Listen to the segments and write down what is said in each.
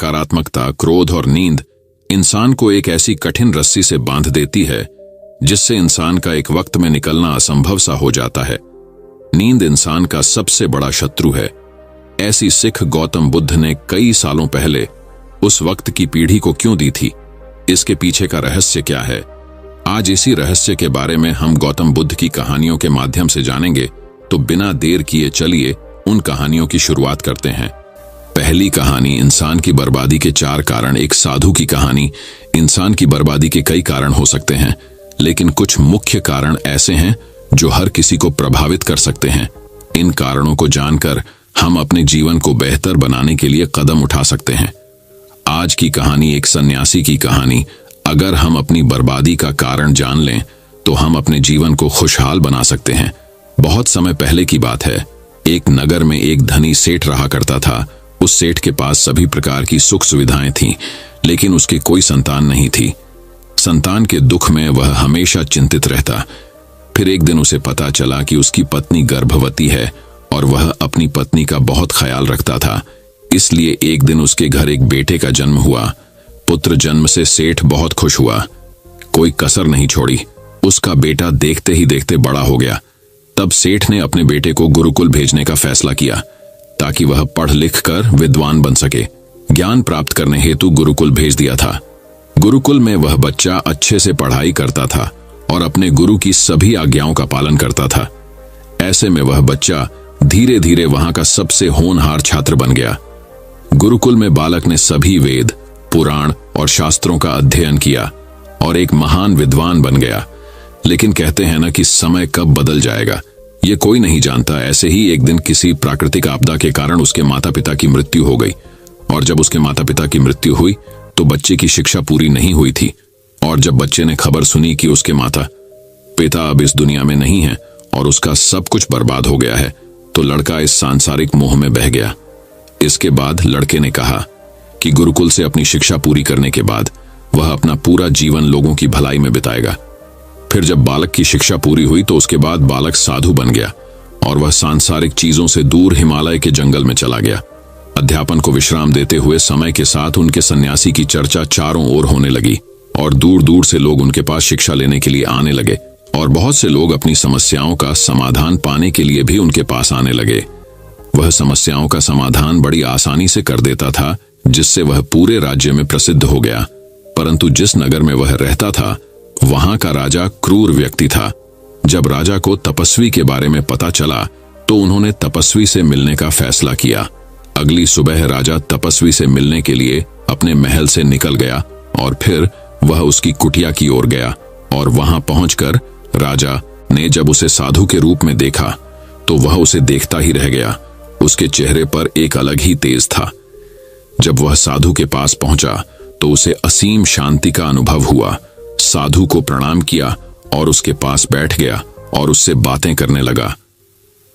नकारात्मकता, क्रोध और नींद इंसान को एक ऐसी कठिन रस्सी से बांध देती है जिससे इंसान का एक वक्त में निकलना असंभव सा हो जाता है। नींद इंसान का सबसे बड़ा शत्रु है। ऐसी सीख गौतम बुद्ध ने कई सालों पहले उस वक्त की पीढ़ी को क्यों दी थी? इसके पीछे का रहस्य क्या है? आज इसी रहस्य के बारे में हम गौतम बुद्ध की कहानियों के माध्यम से जानेंगे। तो बिना देर किए चलिए उन कहानियों की शुरुआत करते हैं। पहली कहानी, इंसान की बर्बादी के 4 कारण। एक साधु की कहानी। इंसान की बर्बादी के कई कारण हो सकते हैं, लेकिन कुछ मुख्य कारण ऐसे हैं जो हर किसी को प्रभावित कर सकते हैं। इन कारणों को जानकर हम अपने जीवन को बेहतर बनाने के लिए कदम उठा सकते हैं। आज की कहानी एक सन्यासी की कहानी। अगर हम अपनी बर्बादी का कारण जान लें तो हम अपने जीवन को खुशहाल बना सकते हैं। बहुत समय पहले की बात है। एक नगर में एक धनी सेठ रहा करता था। उस सेठ के पास सभी प्रकार की सुख सुविधाएं थीं, लेकिन उसकी कोई संतान नहीं थी। संतान के दुख में वह हमेशा चिंतित रहता। फिर एक दिन उसे पता चला कि उसकी पत्नी गर्भवती है और वह अपनी पत्नी का बहुत ख्याल रखता था। इसलिए एक दिन उसके घर एक बेटे का जन्म हुआ। पुत्र जन्म से सेठ बहुत खुश हुआ। कोई कसर नहीं छोड़ी। उसका बेटा देखते ही देखते बड़ा हो गया। तब सेठ ने अपने बेटे को गुरुकुल भेजने का फैसला किया ताकि वह पढ़ लिख कर विद्वान बन सके। ज्ञान प्राप्त करने हेतु गुरुकुल भेज दिया था। गुरुकुल में वह बच्चा अच्छे से पढ़ाई करता था और अपने गुरु की सभी आज्ञाओं का पालन करता था। ऐसे में वह बच्चा धीरे धीरे वहां का सबसे होनहार छात्र बन गया। गुरुकुल में बालक ने सभी वेद, पुराण और शास्त्रों का अध्ययन किया और एक महान विद्वान बन गया। लेकिन कहते हैं ना कि समय कब बदल जाएगा ये कोई नहीं जानता। ऐसे ही एक दिन किसी प्राकृतिक आपदा के कारण उसके माता पिता की मृत्यु हो गई, और जब उसके माता पिता की मृत्यु हुई तो बच्चे की शिक्षा पूरी नहीं हुई थी। और जब बच्चे ने खबर सुनी कि उसके माता पिता अब इस दुनिया में नहीं है और उसका सब कुछ बर्बाद हो गया है, तो लड़का इस सांसारिक मोह में बह गया। इसके बाद लड़के ने कहा कि गुरुकुल से अपनी शिक्षा पूरी करने के बाद वह अपना पूरा जीवन लोगों की भलाई में बिताएगा। फिर जब बालक की शिक्षा पूरी हुई तो उसके बाद बालक साधु बन गया और वह सांसारिक चीजों से दूर हिमालय के जंगल में चला गया। अध्यापन को विश्राम देते हुए समय के साथ उनके सन्यासी की चर्चा चारों ओर होने लगी और दूर दूर से लोग उनके पास शिक्षा लेने के लिए आने लगे, और बहुत से लोग अपनी समस्याओं का समाधान पाने के लिए भी उनके पास आने लगे। वह समस्याओं का समाधान बड़ी आसानी से कर देता था, जिससे वह पूरे राज्य में प्रसिद्ध हो गया। परंतु जिस नगर में वह रहता था वहां का राजा क्रूर व्यक्ति था। जब राजा को तपस्वी के बारे में पता चला तो उन्होंने तपस्वी से मिलने का फैसला किया। अगली सुबह राजा तपस्वी से मिलने के लिए अपने महल से निकल गया और फिर वह उसकी कुटिया की ओर गया, और वहां पहुंचकर राजा ने जब उसे साधु के रूप में देखा तो वह उसे देखता ही रह गया। उसके चेहरे पर एक अलग ही तेज था। जब वह साधु के पास पहुंचा तो उसे असीम शांति का अनुभव हुआ। साधु को प्रणाम किया और उसके पास बैठ गया और उससे बातें करने लगा।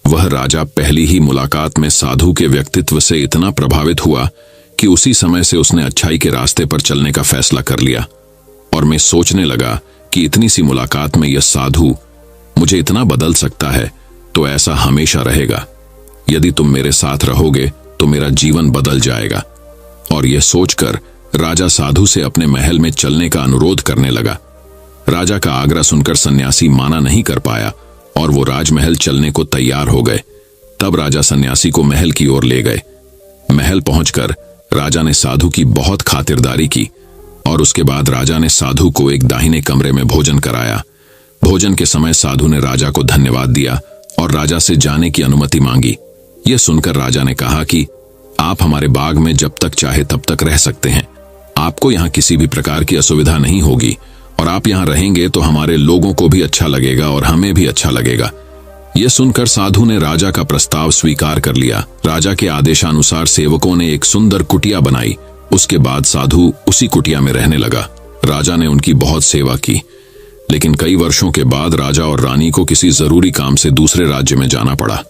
वह राजा पहली ही मुलाकात में साधु के व्यक्तित्व से इतना प्रभावित हुआ कि उसी समय से उसने अच्छाई के रास्ते पर चलने का फैसला कर लिया। और मैं सोचने लगा कि इतनी सी मुलाकात में यह साधु मुझे इतना बदल सकता है, तो ऐसा हमेशा रहेगा। यदि तुम मेरे साथ रहोगे तो मेरा जीवन बदल जाएगा। और यह सोचकर राजा साधु से अपने महल में चलने का अनुरोध करने लगा। राजा का आग्रह सुनकर सन्यासी माना नहीं कर पाया और वो राजमहल चलने को तैयार हो गए। तब राजा सन्यासी को महल की ओर ले गए। महल पहुंचकर राजा ने साधु की बहुत खातिरदारी की और उसके बाद राजा ने साधु को एक दाहिने कमरे में भोजन कराया। भोजन के समय साधु ने राजा को धन्यवाद दिया और राजा से जाने की अनुमति मांगी। यह सुनकर राजा ने कहा कि आप हमारे बाग में जब तक चाहे तब तक रह सकते हैं। आपको यहाँ किसी भी प्रकार की असुविधा नहीं होगी, और आप यहाँ रहेंगे तो हमारे लोगों को भी अच्छा लगेगा और हमें भी अच्छा लगेगा। यह सुनकर साधु ने राजा का प्रस्ताव स्वीकार कर लिया। राजा के आदेशानुसार सेवकों ने एक सुंदर कुटिया बनाई। उसके बाद साधु उसी कुटिया में रहने लगा। राजा ने उनकी बहुत सेवा की, लेकिन कई वर्षों के बाद राजा और रानी को किसी जरूरी काम से दूसरे राज्य में जाना पड़ा।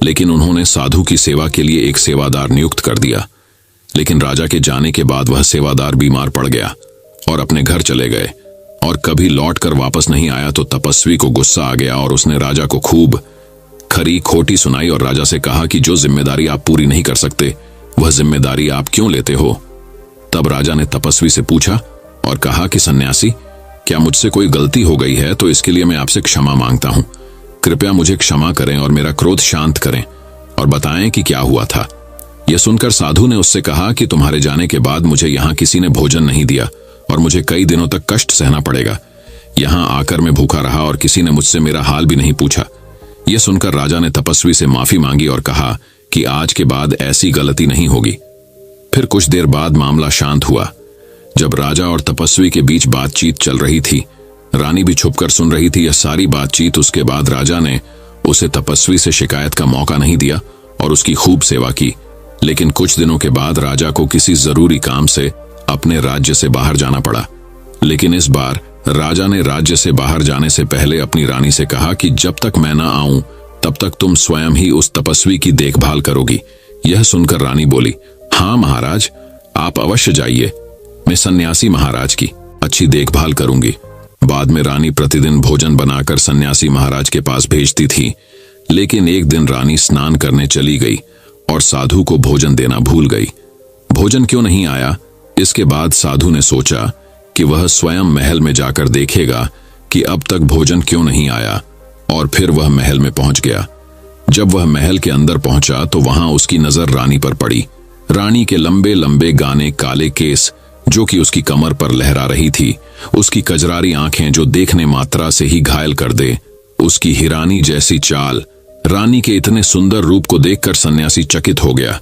लेकिन उन्होंने साधु की सेवा के लिए एक सेवादार नियुक्त कर दिया। लेकिन राजा के जाने के बाद वह सेवादार बीमार पड़ गया और अपने घर चले गए और कभी लौट कर वापस नहीं आया। तो तपस्वी को गुस्सा आ गया और उसने राजा को खूब खरी खोटी सुनाई और राजा से कहा कि जो जिम्मेदारी आप पूरी नहीं कर सकते वह जिम्मेदारी आप क्यों लेते हो। तब राजा ने तपस्वी से पूछा और कहा कि सन्यासी, क्या मुझसे कोई गलती हो गई है तो इसके लिए मैं आपसे क्षमा मांगता हूं। कृपया मुझे क्षमा करें और मेरा क्रोध शांत करें और बताएं कि क्या हुआ था। यह सुनकर साधु ने उससे कहा कि तुम्हारे जाने के बाद मुझे यहाँ किसी ने भोजन नहीं दिया और मुझे कई दिनों तक कष्ट सहना पड़ेगा। यहाँ आकर मैं भूखा रहा और किसी ने मुझसे मेरा हाल भी नहीं पूछा। यह सुनकर राजा ने तपस्वी से माफी मांगी और कहा कि आज के बाद ऐसी गलती नहीं होगी। फिर कुछ देर बाद मामला शांत हुआ। जब राजा और तपस्वी के बीच बातचीत चल रही थी, रानी भी छुपकर सुन रही थी यह सारी बातचीत। उसके बाद राजा ने उसे तपस्वी से शिकायत का मौका नहीं दिया और उसकी खूब सेवा की। लेकिन कुछ दिनों के बाद राजा को किसी जरूरी काम से अपने राज्य से बाहर जाना पड़ा। लेकिन इस बार राजा ने राज्य से बाहर जाने से पहले अपनी रानी से कहा कि जब तक मैं ना आऊं तब तक तुम स्वयं ही उस तपस्वी की देखभाल करोगी। यह सुनकर रानी बोली, हाँ महाराज, आप अवश्य जाइए, मैं सन्यासी महाराज की अच्छी देखभाल करूंगी। बाद में रानी प्रतिदिन भोजन बनाकर सन्यासी महाराज के पास भेजती थी। लेकिन एक दिन रानी स्नान करने चली गई और साधु को भोजन देना भूल गई। भोजन क्यों नहीं आया, इसके बाद साधु ने सोचा कि वह स्वयं महल में जाकर देखेगा कि अब तक भोजन क्यों नहीं आया, और फिर वह महल में पहुंच गया। जब वह महल के अंदर पहुंचा तो वहां उसकी नजर रानी पर पड़ी। रानी के लंबे लंबे गाने काले केस जो कि उसकी कमर पर लहरा रही थी, उसकी कजरारी आंखें जो देखने मात्रा से ही घायल कर दे, उसकी हिरानी जैसी चाल। रानी के इतने सुंदर रूप को देखकर सन्यासी चकित हो गया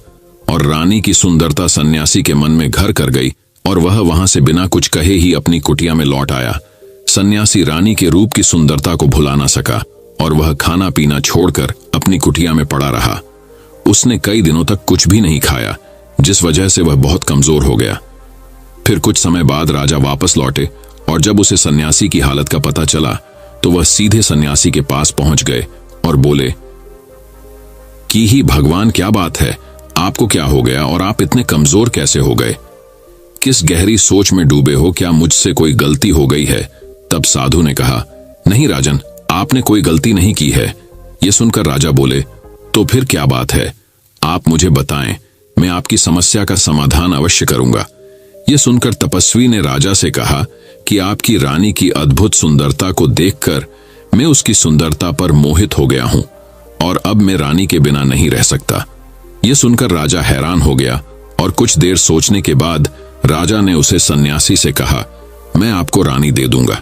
और रानी की सुंदरता सन्यासी के मन में घर कर गई और वह वहां से बिना कुछ कहे ही अपनी कुटिया में लौट आया। सन्यासी रानी के रूप की सुंदरता को भुला ना सका और वह खाना पीना छोड़कर अपनी कुटिया में पड़ा रहा। उसने कई दिनों तक कुछ भी नहीं खाया, जिस वजह से वह बहुत कमजोर हो गया। फिर कुछ समय बाद राजा वापस लौटे और जब उसे सन्यासी की हालत का पता चला तो वह सीधे सन्यासी के पास पहुंच गए और बोले कि ही भगवान, क्या बात है, आपको क्या हो गया और आप इतने कमजोर कैसे हो गए? किस गहरी सोच में डूबे हो? क्या मुझसे कोई गलती हो गई है? तब साधु ने कहा, नहीं राजन, आपने कोई गलती नहीं की है। यह सुनकर राजा बोले, तो फिर क्या बात है, आप मुझे बताएं, मैं आपकी समस्या का समाधान अवश्य करूंगा। यह सुनकर तपस्वी ने राजा से कहा कि आपकी रानी की अद्भुत सुंदरता को देखकर मैं उसकी सुंदरता पर मोहित हो गया हूं और अब मैं रानी के बिना नहीं रह सकता। यह सुनकर राजा हैरान हो गया और कुछ देर सोचने के बाद राजा ने उसे सन्यासी से कहा, मैं आपको रानी दे दूंगा।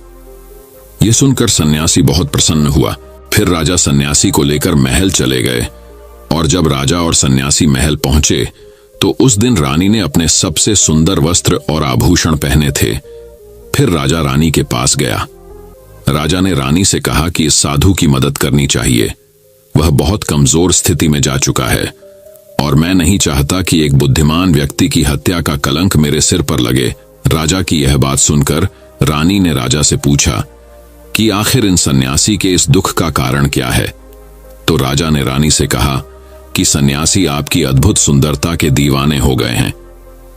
यह सुनकर सन्यासी बहुत प्रसन्न हुआ। फिर राजा सन्यासी को लेकर महल चले गए और जब राजा और सन्यासी महल पहुंचे तो उस दिन रानी ने अपने सबसे सुंदर वस्त्र और आभूषण पहने थे। फिर राजा रानी के पास गया। राजा ने रानी से कहा कि इस साधु की मदद करनी चाहिए, वह बहुत कमजोर स्थिति में जा चुका है और मैं नहीं चाहता कि एक बुद्धिमान व्यक्ति की हत्या का कलंक मेरे सिर पर लगे। राजा की यह बात सुनकर रानी ने राजा से पूछा कि आखिर इन सन्यासी के इस दुख का कारण क्या है। तो राजा ने रानी से कहा कि सन्यासी आपकी अद्भुत सुंदरता के दीवाने हो गए हैं।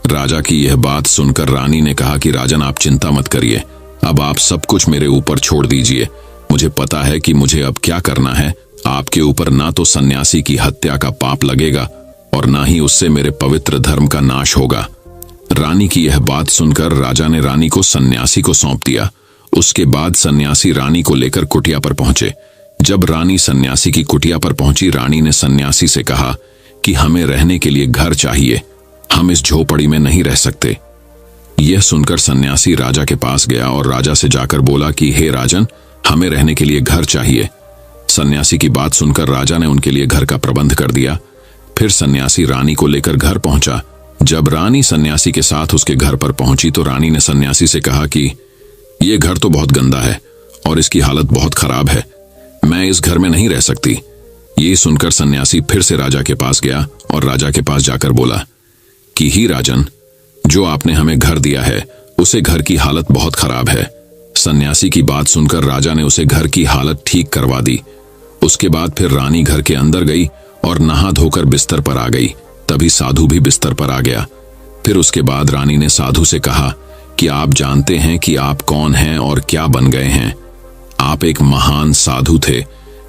राजा की यह बात सुनकर रानी ने कहा कि राजन, आप चिंता मत करिए, अब आप सब कुछ मेरे ऊपर छोड़ दीजिए। मुझे पता है कि मुझे अब क्या करना है। आपके ऊपर ना तो सन्यासी की हत्या का पाप लगेगा और ना ही उससे मेरे पवित्र धर्म का नाश होगा। रानी की यह बात सुनकर राजा ने रानी को सन्यासी को सौंप दिया। उसके बाद सन्यासी रानी को लेकर कुटिया पर पहुंचे। जब रानी सन्यासी की कुटिया पर पहुंची, रानी ने सन्यासी से कहा कि हमें रहने के लिए घर चाहिए, हम इस झोपड़ी में नहीं रह सकते। यह सुनकर सन्यासी राजा के पास गया और राजा से जाकर बोला कि हे राजन, हमें रहने के लिए घर चाहिए। सन्यासी की बात सुनकर राजा ने उनके लिए घर का प्रबंध कर दिया। फिर सन्यासी रानी को लेकर घर पहुंचा। जब रानी सन्यासी के साथ उसके घर पर पहुंची तो रानी ने सन्यासी से कहा कि यह घर तो बहुत गंदा है और इसकी हालत बहुत खराब है, मैं इस घर में नहीं रह सकती। ये सुनकर सन्यासी फिर से राजा के पास गया और राजा के पास जाकर बोला कि ही राजन, जो आपने हमें घर दिया है उसे घर की हालत बहुत खराब है। सन्यासी की बात सुनकर राजा ने उसे घर की हालत ठीक करवा दी। उसके बाद फिर रानी घर के अंदर गई और नहा धोकर बिस्तर पर आ गई। तभी साधु भी बिस्तर पर आ गया। फिर उसके बाद रानी ने साधु से कहा कि आप जानते हैं कि आप कौन हैं और क्या बन गए हैं। आप एक महान साधु थे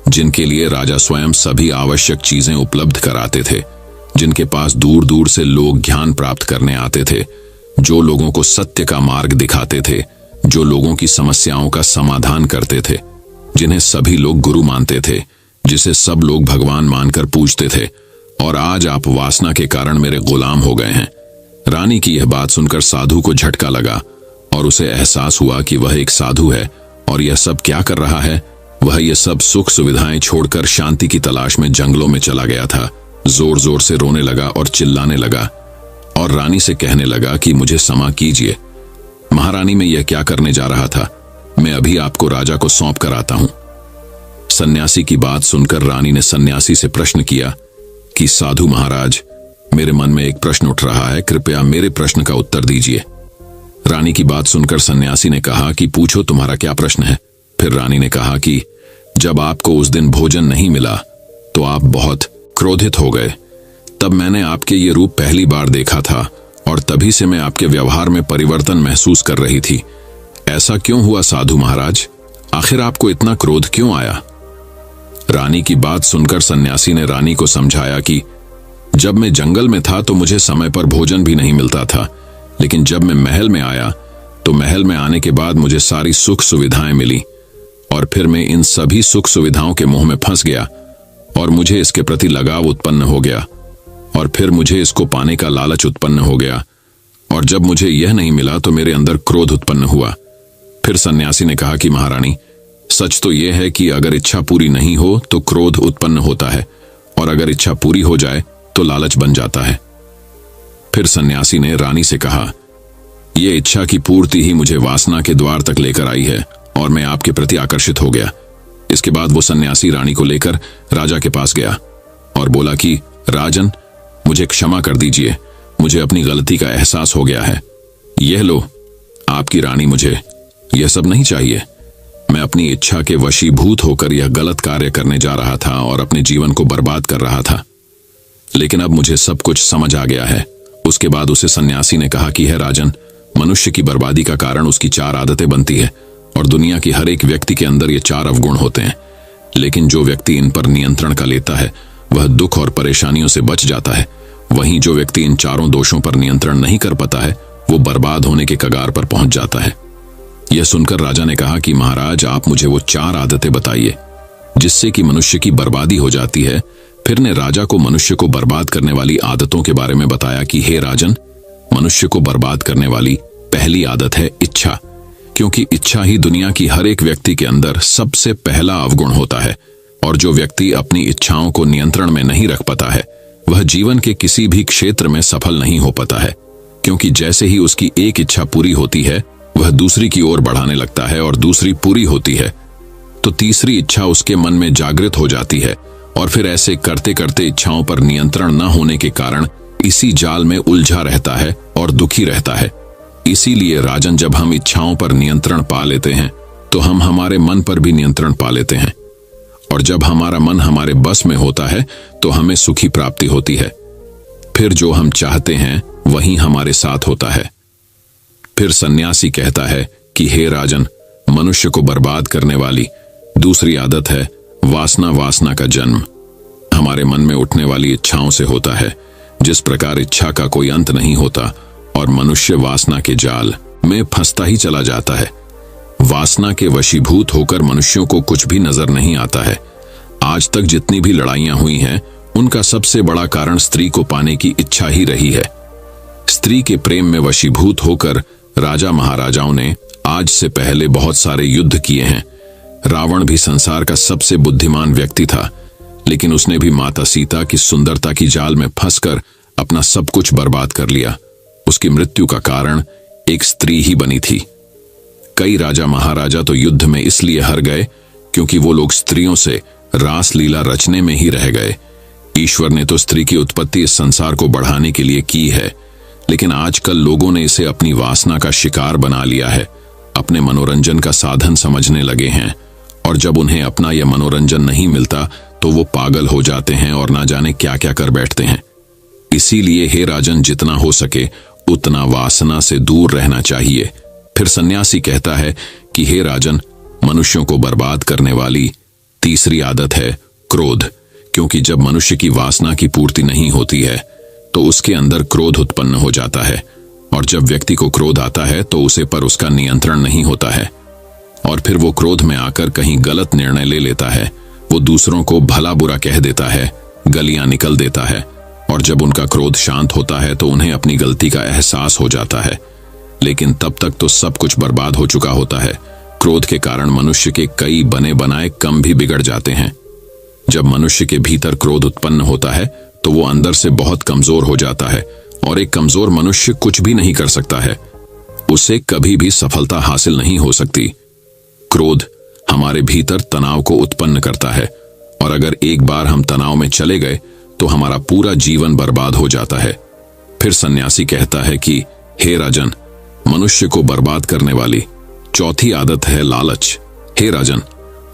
जिनके लिए राजा स्वयं सभी आवश्यक चीजें उपलब्ध कराते थे, जिनके पास दूर दूर से लोग ज्ञान प्राप्त करने आते थे। जो लोगों को सत्य का मार्ग दिखाते थे, जो लोगों की समस्याओं का समाधान करते थे, जिन्हें सभी लोग गुरु मानते थे, जिसे सब लोग भगवान मानकर पूजते थे। और आज आप वासना के कारण मेरे गुलाम हो गए हैं। रानी की यह बात सुनकर साधु को झटका लगा और उसे एहसास हुआ कि वह एक साधु है और यह सब क्या कर रहा है। वह यह सब सुख सुविधाएं छोड़कर शांति की तलाश में जंगलों में चला गया था। जोर जोर से रोने लगा और चिल्लाने लगा और रानी से कहने लगा कि मुझे क्षमा कीजिए महारानी, मैं यह क्या करने जा रहा था। मैं अभी आपको राजा को सौंप कर आता हूं। सन्यासी की बात सुनकर रानी ने सन्यासी से प्रश्न किया कि साधु महाराज, मेरे मन में एक प्रश्न उठ रहा है, कृपया मेरे प्रश्न का उत्तर दीजिए। रानी की बात सुनकर सन्यासी ने कहा कि पूछो, तुम्हारा क्या प्रश्न है। फिर रानी ने कहा कि जब आपको उस दिन भोजन नहीं मिला तो आप बहुत क्रोधित हो गए। तब मैंने आपके ये रूप पहली बार देखा था और तभी से मैं आपके व्यवहार में परिवर्तन महसूस कर रही थी। ऐसा क्यों हुआ साधु महाराज? आखिर आपको इतना क्रोध क्यों आया? रानी की बात सुनकर सन्यासी ने रानी को समझाया कि जब मैं जंगल में था तो मुझे समय पर भोजन भी नहीं मिलता था, लेकिन जब मैं महल में आया तो महल में आने के बाद मुझे सारी सुख सुविधाएं मिली और फिर मैं इन सभी सुख सुविधाओं के मुंह में फंस गया और मुझे इसके प्रति लगाव उत्पन्न हो गया और फिर मुझे इसको पाने का लालच उत्पन्न हो गया और जब मुझे यह नहीं मिला तो मेरे अंदर क्रोध उत्पन्न हुआ। फिर सन्यासी ने कहा कि महारानी, सच तो यह है कि अगर इच्छा पूरी नहीं हो तो क्रोध उत्पन्न होता है और अगर इच्छा पूरी हो जाए तो लालच बन जाता है। फिर सन्यासी ने रानी से कहा, यह इच्छा की पूर्ति ही मुझे वासना के द्वार तक लेकर आई है और मैं आपके प्रति आकर्षित हो गया। इसके बाद वो सन्यासी रानी को लेकर राजा के पास गया और बोला कि राजन, मुझे क्षमा कर दीजिए, मुझे अपनी गलती का एहसास हो गया है। यह लो आपकी रानी, मुझे यह सब नहीं चाहिए। मैं अपनी इच्छा के वशीभूत होकर यह गलत कार्य करने जा रहा था और अपने जीवन को बर्बाद कर रहा था, लेकिन अब मुझे सब कुछ समझ आ गया है। उसके बाद उसे सन्यासी ने कहा कि है राजन, मनुष्य की बर्बादी का कारण उसकी 4 आदतें बनती है और दुनिया की हर एक व्यक्ति के अंदर ये 4 अवगुण होते हैं, लेकिन जो व्यक्ति इन पर नियंत्रण का लेता है वह दुख और परेशानियों से बच जाता है। वहीं जो व्यक्ति इन 4 दोषों पर नियंत्रण नहीं कर पाता है वो बर्बाद होने के कगार पर पहुंच जाता है। यह सुनकर राजा ने कहा कि महाराज, आप मुझे वो 4 आदतें बताइए जिससे कि मनुष्य की बर्बादी हो जाती है। फिर ने राजा को मनुष्य को बर्बाद करने वाली आदतों के बारे में बताया कि हे राजन, मनुष्य को बर्बाद करने वाली पहली आदत है इच्छा, क्योंकि इच्छा ही दुनिया की हर एक व्यक्ति के अंदर सबसे पहला अवगुण होता है और जो व्यक्ति अपनी इच्छाओं को नियंत्रण में नहीं रख पाता है वह जीवन के किसी भी क्षेत्र में सफल नहीं हो पाता है, क्योंकि जैसे ही उसकी एक इच्छा पूरी होती है वह दूसरी की ओर बढ़ाने लगता है और दूसरी पूरी होती है तो तीसरी इच्छा उसके मन में जागृत हो जाती है और फिर ऐसे करते करते इच्छाओं पर नियंत्रण न होने के कारण इसी जाल में उलझा रहता है और दुखी रहता है। इसीलिए राजन, जब हम इच्छाओं पर नियंत्रण पा लेते हैं तो हम हमारे मन पर भी नियंत्रण पा लेते हैं और जब हमारा मन हमारे बस में होता है तो हमें सुखी प्राप्ति होती है। फिर जो हम चाहते हैं वही हमारे साथ होता है। फिर सन्यासी कहता है कि हे राजन, मनुष्य को बर्बाद करने वाली दूसरी आदत है वासना। वासना का जन्म हमारे मन में उठने वाली इच्छाओं से होता है। जिस प्रकार इच्छा का कोई अंत नहीं होता और मनुष्य वासना के जाल में फंसता ही चला जाता है। वासना के वशीभूत होकर मनुष्यों को कुछ भी नजर नहीं आता है। आज तक जितनी भी लड़ाइयां हुई हैं उनका सबसे बड़ा कारण स्त्री को पाने की इच्छा ही रही है। स्त्री के प्रेम में वशीभूत होकर राजा महाराजाओं ने आज से पहले बहुत सारे युद्ध किए हैं। रावण भी संसार का सबसे बुद्धिमान व्यक्ति था, लेकिन उसने भी माता सीता की सुंदरता की जाल में फंसकर अपना सब कुछ बर्बाद कर लिया। उसकी मृत्यु का कारण एक स्त्री ही बनी थी। कई राजा महाराजा तो युद्ध में इसलिए हार गए क्योंकि वो लोग स्त्रियों से रास लीला रचने में ही रह गए। ईश्वर ने तो स्त्री की उत्पत्ति इस संसार को बढ़ाने के लिए की है, लेकिन आजकल लोगों ने इसे अपनी वासना का शिकार बना लिया है, अपने मनोरंजन का साधन समझने लगे हैं और जब उन्हें अपना यह मनोरंजन नहीं मिलता तो वो पागल हो जाते हैं और ना जाने क्या क्या कर बैठते हैं। इसीलिए हे राजन, जितना हो सके उतना वासना से दूर रहना चाहिए। फिर सन्यासी कहता है कि हे राजन, मनुष्यों को बर्बाद करने वाली तीसरी आदत है क्रोध, क्योंकि जब मनुष्य की वासना की पूर्ति नहीं होती है तो उसके अंदर क्रोध उत्पन्न हो जाता है और जब व्यक्ति को क्रोध आता है तो उसे पर उसका नियंत्रण नहीं होता है और फिर वो क्रोध में आकर कहीं गलत निर्णय ले लेता है। वो दूसरों को भला बुरा कह देता है, गलियां निकल देता है और जब उनका क्रोध शांत होता है तो उन्हें अपनी गलती का एहसास हो जाता है, लेकिन तब तक तो सब कुछ बर्बाद हो चुका होता है। क्रोध के कारण मनुष्य के कई बने बनाए काम भी बिगड़ जाते हैं। जब मनुष्य के भीतर क्रोध उत्पन्न होता है तो वो अंदर से बहुत कमजोर हो जाता है और एक कमजोर मनुष्य कुछ भी नहीं कर सकता है, उसे कभी भी सफलता हासिल नहीं हो सकती। क्रोध हमारे भीतर तनाव को उत्पन्न करता है और अगर एक बार हम तनाव में चले गए तो हमारा पूरा जीवन बर्बाद हो जाता है। फिर सन्यासी कहता है कि हे राजन, मनुष्य को बर्बाद करने वाली चौथी आदत है लालच। हे राजन,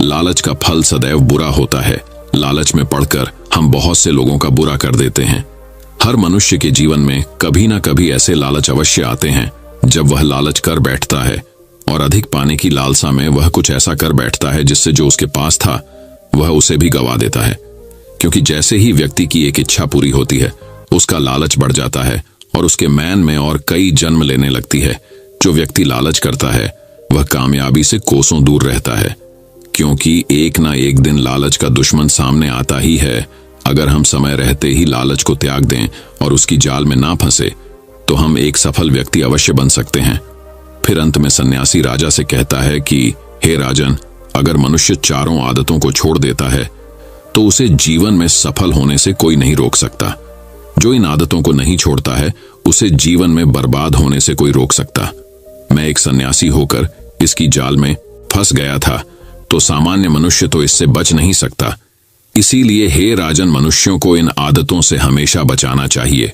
लालच का फल सदैव बुरा होता है। लालच में पड़कर हम बहुत से लोगों का बुरा कर देते हैं। हर मनुष्य के जीवन में कभी ना कभी ऐसे लालच अवश्य आते हैं जब वह लालच कर बैठता है और अधिक पाने की लालसा में वह कुछ ऐसा कर बैठता है जिससे जो उसके पास था वह उसे भी गवा देता है। क्योंकि जैसे ही व्यक्ति की एक इच्छा पूरी होती है उसका लालच बढ़ जाता है और उसके मैन में और कई जन्म लेने लगती है। जो व्यक्ति लालच करता है वह कामयाबी से कोसों दूर रहता है, क्योंकि एक ना एक दिन लालच का दुश्मन सामने आता ही है। अगर हम समय रहते ही लालच को त्याग दें और उसकी जाल में ना फंसे तो हम एक सफल व्यक्ति अवश्य बन सकते हैं। फिर अंत में सन्यासी राजा से कहता है कि हे राजन, अगर मनुष्य चारों आदतों को छोड़ देता है तो उसे जीवन में सफल होने से कोई नहीं रोक सकता। जो इन आदतों को नहीं छोड़ता है उसे जीवन में बर्बाद होने से कोई रोक सकता। मैं एक सन्यासी होकर इसकी जाल में फंस गया था तो सामान्य मनुष्य तो इससे बच नहीं सकता। इसीलिए हे राजन, मनुष्यों को इन आदतों से हमेशा बचाना चाहिए।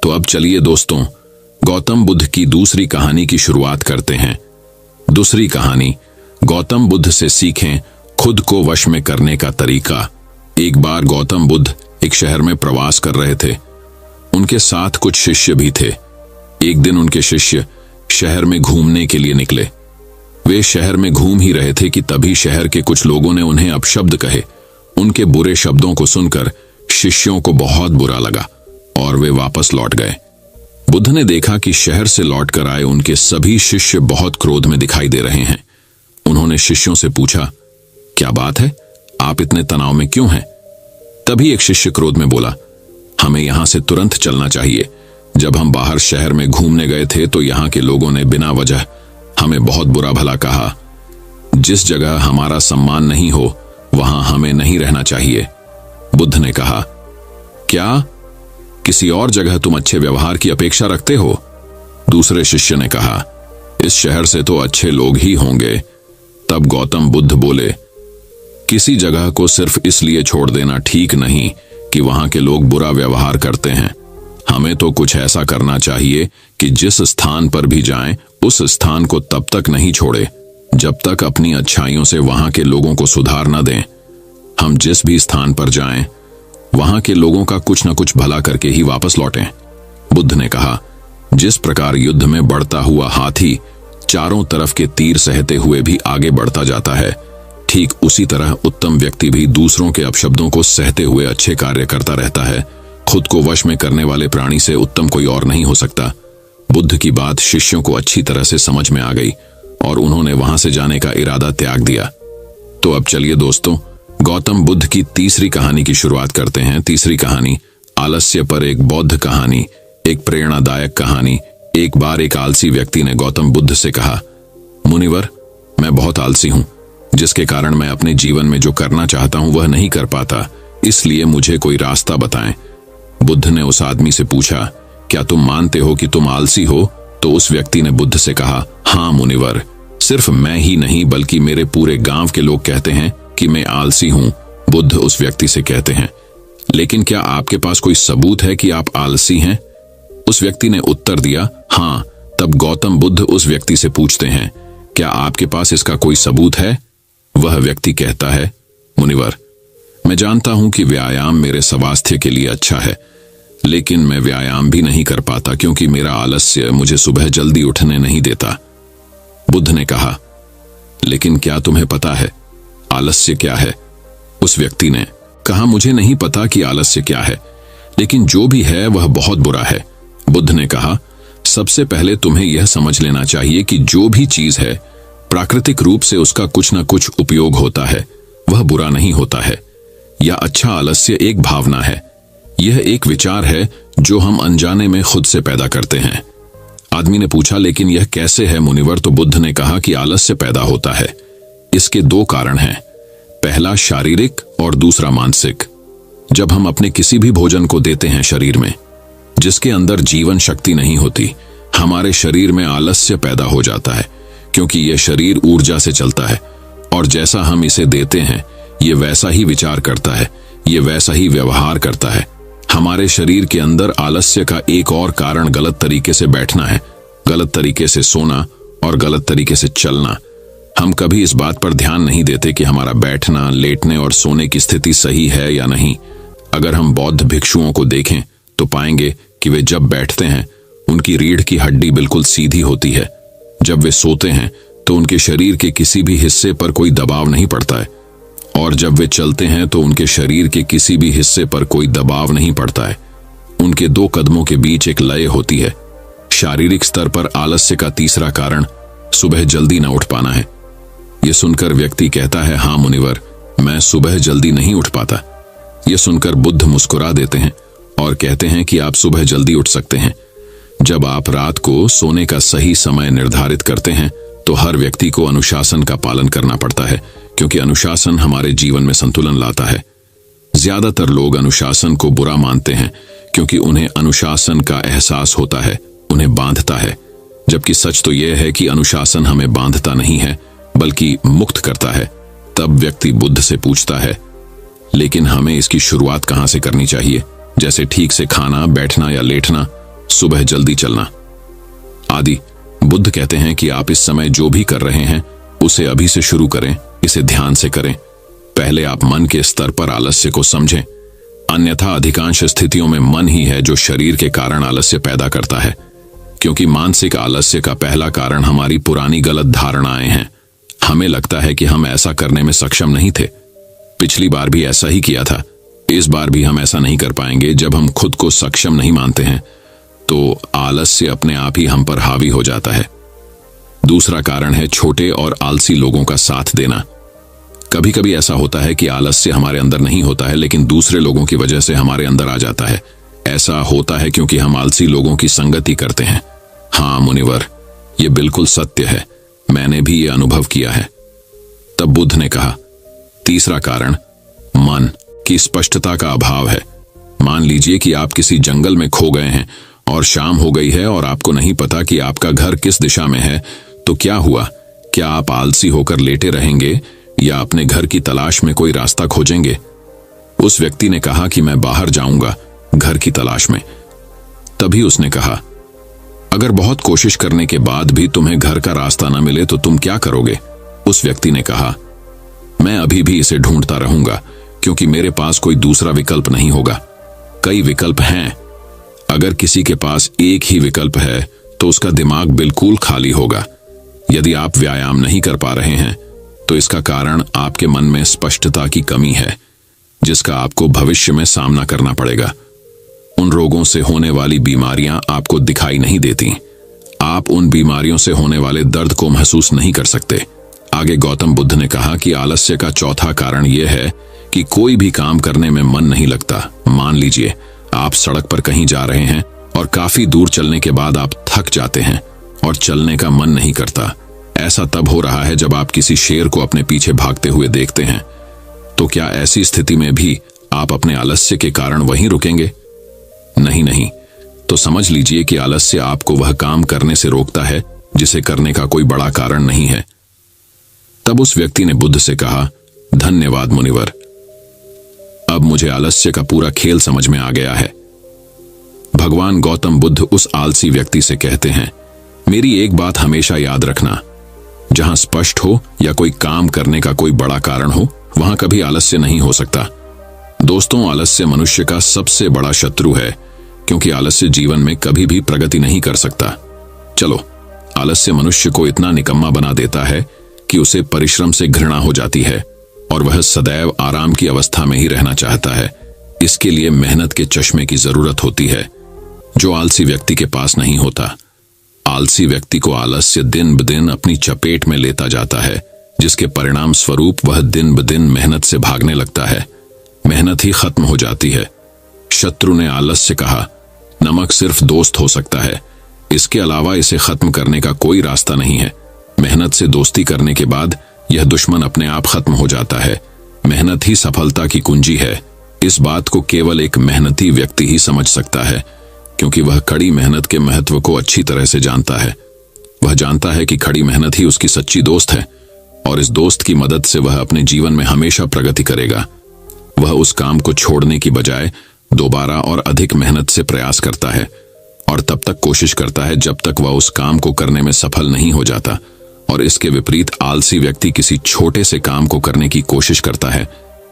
तो अब चलिए दोस्तों, गौतम बुद्ध की दूसरी कहानी की शुरुआत करते हैं। दूसरी कहानी, गौतम बुद्ध से सीखें खुद को वश में करने का तरीका। एक बार गौतम बुद्ध एक शहर में प्रवास कर रहे थे। उनके साथ कुछ शिष्य भी थे। एक दिन उनके शिष्य शहर में घूमने के लिए निकले। वे शहर में घूम ही रहे थे कि तभी शहर के कुछ लोगों ने उन्हें अपशब्द कहे। उनके बुरे शब्दों को सुनकर शिष्यों को बहुत बुरा लगा और वे वापस लौट गए। बुद्ध ने देखा कि शहर से लौट कर आए उनके सभी शिष्य बहुत क्रोध में दिखाई दे रहे हैं। उन्होंने शिष्यों से पूछा, क्या बात है, आप इतने तनाव में क्यों हैं? तभी एक शिष्य क्रोध में बोला, हमें यहां से तुरंत चलना चाहिए। जब हम बाहर शहर में घूमने गए थे तो यहाँ के लोगों ने बिना वजह हमें बहुत बुरा भला कहा। जिस जगह हमारा सम्मान नहीं हो वहां हमें नहीं रहना चाहिए। बुद्ध ने कहा, क्या किसी और जगह तुम अच्छे व्यवहार की अपेक्षा रखते हो? दूसरे शिष्य ने कहा, इस शहर से तो अच्छे लोग ही होंगे। तब गौतम बुद्ध बोले, किसी जगह को सिर्फ इसलिए छोड़ देना ठीक नहीं कि वहां के लोग बुरा व्यवहार करते हैं। हमें तो कुछ ऐसा करना चाहिए कि जिस स्थान पर भी जाएं उस स्थान को तब तक नहीं छोड़े जब तक अपनी अच्छाइयों से वहां के लोगों को सुधार न दें। हम जिस भी स्थान पर जाएं वहां के लोगों का कुछ न कुछ भला करके ही वापस लौटें। बुद्ध ने कहा, जिस प्रकार युद्ध में बढ़ता हुआ हाथी चारों तरफ के तीर सहते हुए भी आगे बढ़ता जाता है, ठीक उसी तरह उत्तम व्यक्ति भी दूसरों के अपशब्दों को सहते हुए अच्छे कार्य करता रहता है। खुद को वश में करने वाले प्राणी से उत्तम कोई और नहीं हो सकता। बुद्ध की बात शिष्यों को अच्छी तरह से समझ में आ गई और उन्होंने वहां से जाने का इरादा त्याग दिया। तो अब चलिए दोस्तों, गौतम बुद्ध की तीसरी कहानी की शुरुआत करते हैं। तीसरी कहानी, आलस्य पर एक बौद्ध कहानी, एक प्रेरणादायक कहानी। एक बार एक आलसी व्यक्ति ने गौतम बुद्ध से कहा, मुनिवर, मैं बहुत आलसी हूं, जिसके कारण मैं अपने जीवन में जो करना चाहता हूं वह नहीं कर पाता, इसलिए मुझे कोई रास्ता बताएं। बुद्ध ने उस आदमी से पूछा, क्या तुम मानते हो कि तुम आलसी हो? तो उस व्यक्ति ने बुद्ध से कहा, हाँ मुनिवर, सिर्फ मैं ही नहीं बल्कि मेरे पूरे गांव के लोग कहते हैं कि मैं आलसी हूं। बुद्ध उस व्यक्ति से कहते हैं, लेकिन क्या आपके पास कोई सबूत है कि आप आलसी हैं? उस व्यक्ति ने उत्तर दिया, हाँ। तब गौतम बुद्ध उस व्यक्ति से पूछते हैं, क्या आपके पास इसका कोई सबूत है? वह व्यक्ति कहता है, मुनिवर, मैं जानता हूं कि व्यायाम मेरे स्वास्थ्य के लिए अच्छा है, लेकिन मैं व्यायाम भी नहीं कर पाता क्योंकि मेरा आलस्य मुझे सुबह जल्दी उठने नहीं देता। बुद्ध ने कहा, लेकिन क्या तुम्हें पता है आलस्य क्या है? उस व्यक्ति ने कहा, मुझे नहीं पता कि आलस्य क्या है, लेकिन जो भी है वह बहुत बुरा है। बुद्ध ने कहा, सबसे पहले तुम्हें यह समझ लेना चाहिए कि जो भी चीज है प्राकृतिक रूप से उसका कुछ न कुछ उपयोग होता है, वह बुरा नहीं होता है। या अच्छा आलस्य एक भावना है, यह एक विचार है जो हम अनजाने में खुद से पैदा करते हैं। आदमी ने पूछा, लेकिन यह कैसे है मुनिवर? तो बुद्ध ने कहा कि आलस्य पैदा होता है। इसके दो कारण हैं, पहला शारीरिक और दूसरा मानसिक। जब हम अपने किसी भी भोजन को देते हैं शरीर में जिसके अंदर जीवन शक्ति नहीं होती, हमारे शरीर में आलस्य पैदा हो जाता है, क्योंकि यह शरीर ऊर्जा से चलता है और जैसा हम इसे देते हैं ये वैसा ही विचार करता है, ये वैसा ही व्यवहार करता है। हमारे शरीर के अंदर आलस्य का एक और कारण गलत तरीके से बैठना है, गलत तरीके से सोना और गलत तरीके से चलना। हम कभी इस बात पर ध्यान नहीं देते कि हमारा बैठना, लेटने और सोने की स्थिति सही है या नहीं। अगर हम बौद्ध भिक्षुओं को देखें तो पाएंगे कि वे जब बैठते हैं उनकी रीढ़ की हड्डी बिल्कुल सीधी होती है। जब वे सोते हैं तो उनके शरीर के किसी भी हिस्से पर कोई दबाव नहीं पड़ता है, और जब वे चलते हैं तो उनके शरीर के किसी भी हिस्से पर कोई दबाव नहीं पड़ता है। उनके दो कदमों के बीच एक लय होती है। शारीरिक स्तर पर आलस्य का तीसरा कारण सुबह जल्दी न उठ पाना है। यह सुनकर व्यक्ति कहता है, हाँ मुनिवर, मैं सुबह जल्दी नहीं उठ पाता। यह सुनकर बुद्ध मुस्कुरा देते हैं और कहते हैं कि आप सुबह जल्दी उठ सकते हैं। जब आप रात को सोने का सही समय निर्धारित करते हैं तो हर व्यक्ति को अनुशासन का पालन करना पड़ता है, क्योंकि अनुशासन हमारे जीवन में संतुलन लाता है। ज्यादातर लोग अनुशासन को बुरा मानते हैं क्योंकि उन्हें अनुशासन का एहसास होता है, उन्हें बांधता है। जबकि सच तो यह है कि अनुशासन हमें बांधता नहीं है बल्कि मुक्त करता है। तब व्यक्ति बुद्ध से पूछता है, लेकिन हमें इसकी शुरुआत कहां से करनी चाहिए? जैसे ठीक से खाना, बैठना या लेटना, सुबह जल्दी चलना आदि। बुद्ध कहते हैं कि आप इस समय जो भी कर रहे हैं उसे अभी से शुरू करें, इसे ध्यान से करें। पहले आप मन के स्तर पर आलस्य को समझें, अन्यथा अधिकांश स्थितियों में मन ही है जो शरीर के कारण आलस्य पैदा करता है, क्योंकि मानसिक आलस्य का पहला कारण हमारी पुरानी गलत धारणाएं हैं। हमें लगता है कि हम ऐसा करने में सक्षम नहीं थे, पिछली बार भी ऐसा ही किया था, इस बार भी हम ऐसा नहीं कर पाएंगे। जब हम खुद को सक्षम नहीं मानते हैं तो आलस्य अपने आप ही हम पर हावी हो जाता है। दूसरा कारण है छोटे और आलसी लोगों का साथ देना। कभी कभी ऐसा होता है कि आलस्य हमारे अंदर नहीं होता है, लेकिन दूसरे लोगों की वजह से हमारे अंदर आ जाता है। ऐसा होता है क्योंकि हम आलसी लोगों की संगति करते हैं। हाँ मुनिवर, यह बिल्कुल सत्य है, मैंने भी यह अनुभव किया है। तब बुद्ध ने कहा, तीसरा कारण मन की स्पष्टता का अभाव है। मान लीजिए कि आप किसी जंगल में खो गए हैं और शाम हो गई है और आपको नहीं पता कि आपका घर किस दिशा में है, तो क्या हुआ? क्या आप आलसी होकर लेटे रहेंगे या अपने घर की तलाश में कोई रास्ता खोजेंगे? उस व्यक्ति ने कहा कि मैं बाहर जाऊंगा घर की तलाश में। तभी उसने कहा, अगर बहुत कोशिश करने के बाद भी तुम्हें घर का रास्ता न मिले तो तुम क्या करोगे? उस व्यक्ति ने कहा, मैं अभी भी इसे ढूंढता रहूंगा, क्योंकि मेरे पास कोई दूसरा विकल्प नहीं होगा। कई विकल्प हैं। अगर किसी के पास एक ही विकल्प है तो उसका दिमाग बिल्कुल खाली होगा। यदि आप व्यायाम नहीं कर पा रहे हैं तो इसका कारण आपके मन में स्पष्टता की कमी है, जिसका आपको भविष्य में सामना करना पड़ेगा। उन रोगों से होने वाली बीमारियां आपको दिखाई नहीं देती। आप उन बीमारियों से होने वाले दर्द को महसूस नहीं कर सकते। आगे गौतम बुद्ध ने कहा कि आलस्य का चौथा कारण यह है कि कोई भी काम करने में मन नहीं लगता। मान लीजिए आप सड़क पर कहीं जा रहे हैं और काफी दूर चलने के बाद आप थक जाते हैं और चलने का मन नहीं करता। ऐसा तब हो रहा है जब आप किसी शेर को अपने पीछे भागते हुए देखते हैं। तो क्या ऐसी स्थिति में भी आप अपने आलस्य के कारण वहीं रुकेंगे? नहीं। तो समझ लीजिए कि आलस्य आपको वह काम करने से रोकता है जिसे करने का कोई बड़ा कारण नहीं है। तब उस व्यक्ति ने बुद्ध से कहा, धन्यवाद मुनिवर, अब मुझे आलस्य का पूरा खेल समझ में आ गया है। भगवान गौतम बुद्ध उस आलसी व्यक्ति से कहते हैं, मेरी एक बात हमेशा याद रखना, जहां स्पष्ट हो या कोई काम करने का कोई बड़ा कारण हो, वहां कभी आलस्य नहीं हो सकता। दोस्तों, आलस्य मनुष्य का सबसे बड़ा शत्रु है, क्योंकि आलस्य जीवन में कभी भी प्रगति नहीं कर सकता। चलो, आलस्य मनुष्य को इतना निकम्मा बना देता है कि उसे परिश्रम से घृणा हो जाती है और वह सदैव आराम की अवस्था में ही रहना चाहता है। इसके लिए मेहनत के चश्मे की जरूरत होती है, जो आलसी व्यक्ति के पास नहीं होता। आलसी व्यक्ति को आलस्य दिन ब दिन अपनी चपेट में लेता जाता है, जिसके परिणाम स्वरूप वह दिन ब दिन मेहनत से भागने लगता है। मेहनत ही खत्म हो जाती है। शत्रु ने आलस्य से कहा, नमक सिर्फ दोस्त हो सकता है, इसके अलावा इसे खत्म करने का कोई रास्ता नहीं है। मेहनत से दोस्ती करने के बाद यह दुश्मन अपने आप खत्म हो जाता है। मेहनत ही सफलता की कुंजी है। इस बात को केवल एक मेहनती व्यक्ति ही समझ सकता है, क्योंकि वह कड़ी मेहनत के महत्व को अच्छी तरह से जानता है। वह जानता है कि कड़ी मेहनत ही उसकी सच्ची दोस्त है, और इस दोस्त की मदद से वह अपने जीवन में हमेशा प्रगति करेगा। वह उस काम को छोड़ने की बजाय दोबारा और अधिक मेहनत से प्रयास करता है, और तब तक कोशिश करता है जब तक वह उस काम को करने में सफल नहीं हो जाता। और इसके विपरीत आलसी व्यक्ति किसी छोटे से काम को करने की कोशिश करता है।